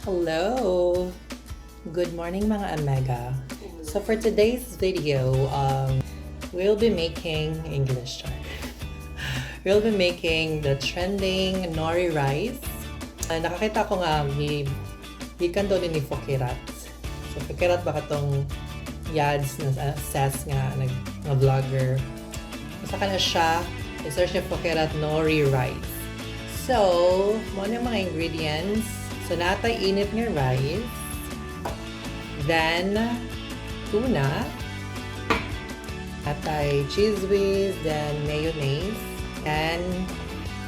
Hello! Good morning mga Omega. So for today's video, we'll be making English chart. We'll be making the trending nori rice. Nakakita ko nga, hikan doon ni Fokirat. So Fokirat ba katong yads na sass nga, nga vlogger. Sa kanya siya, i-search niya Fokirat nori rice. So, mo yung mga ingredients. So, natay init nga rice. Then, tuna. Natay cheese whiz. Then, mayonnaise. And,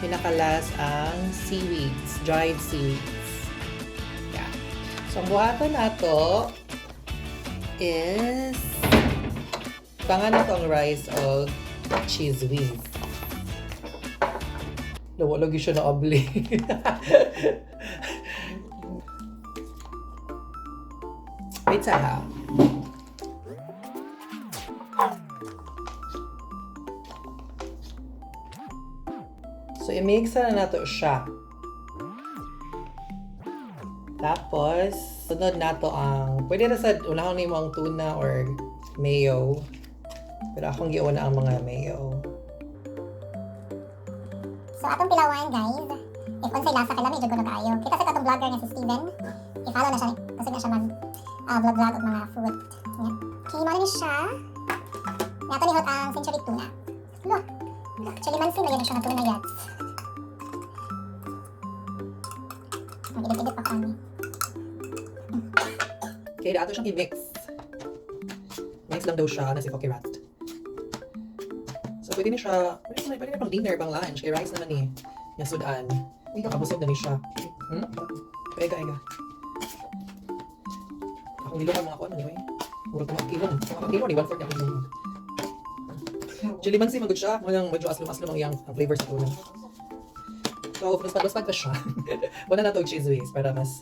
pinakalas ang seaweeds. Dried seaweeds. Yeah. So, ang buhaton nato is pangan na ang rice o cheese whiz. Lagi siya na obli. Wait sa ha. So, i-mix na nato siya. Tapos, sunod nato ang, pwede na sa unahon ni mo ang tuna or mayo. Pero akong giuna ang mga mayo. So, atong pilawan, guys. If unsay lasa kay lami, jud ko na kaayo. Kita sa katong vlogger nga si Steven. I-follow na siya kasi nga siya mag-vlog og mga food. Yeah. Okay, mo ni siya. Nato ni hot ang century tuna. Look. Actually, mansin na yan siya na tuna yads. Mag-edit-edit pa kami. Okay, ato siyang i-mix. Mix lang daw siya na si Fokirat. So, pwede na siya, pwede na pang dinner, pang lunch. Kaya rice naman eh. Yung sudan. Nakabusog na ni siya. Ega. Akong nilukan mga kuwan, anyway. Puro ko mga kilo. Mga kilo, ni 1/4 yung kilo. Chili mansi, magod siya. Medyo aslum-aslum ang flavor sa tuna. So, luspad pa siya. Wala na ito cheese whiz para mas...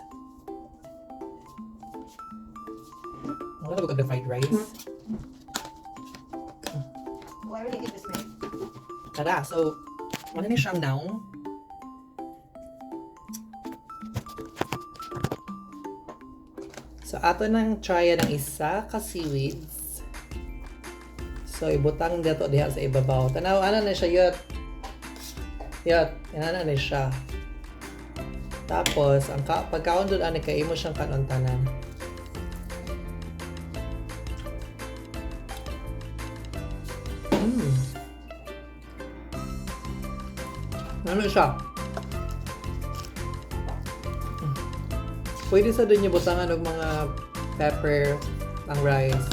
Wala na ko the fried rice. Why would you eat this, man? Tara, so, wala na siyang now. So, ato nang trya ng isa ka seaweeds. So, ibutang dito diha sa ibabaw. Tanaw, ano na siya, yot. Yan na siya. Tapos, ang pagkaon doon, kaya mo siyang kanontanan. Ano siya? Pwede sa doon yung butangan ng mga pepper, ang rice.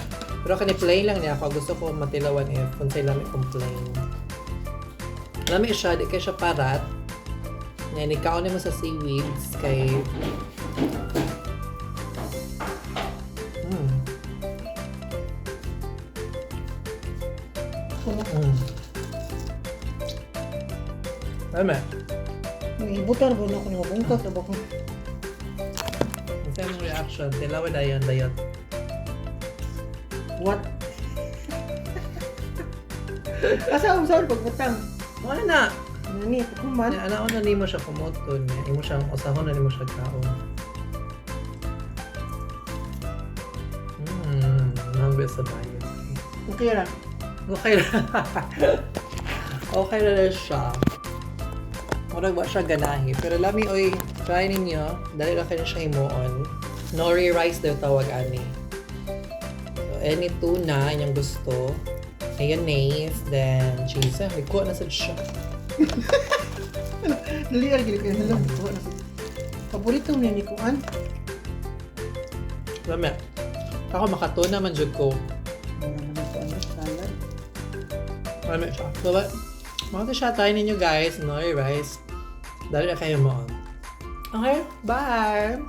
Pero kani plain lang niya ako. Gusto ko matilawan kung sa'yo lang i-complain. Lami siya, di kaya siya parat. Ngayon, ikaon mo sa seaweeds kay... Lami. Ibutan ko na ako ng bungkot na bako. Ang sa'yo mong reaction, tilawan na yun, dayot. What? Asa ang saan pagbutang? Wala na! Nani, pagkuman. Anaon na ni mo siya kumutun. Imo siyang usahon na ni mo siya kaon. Hungry sa bayo. Okay ra. Okay na. Okay na siya. Murag ba siya ganahi. Pero lami, oy, try ninyo. Dali lang kayo siya himuon. Nori rice daw tawag ani. So, any tuna inyong gusto. Mayonnaise, then cheese. May kuha na sa siya. Dali ra gid kay halang ko na. Paborito niya ni kuan. Lami. Ako makatuna man jud ko. Salad. Lami siya. So, mga siya tayo ninyo guys. Nori rice. Dali na kayo mo. Okay, bye!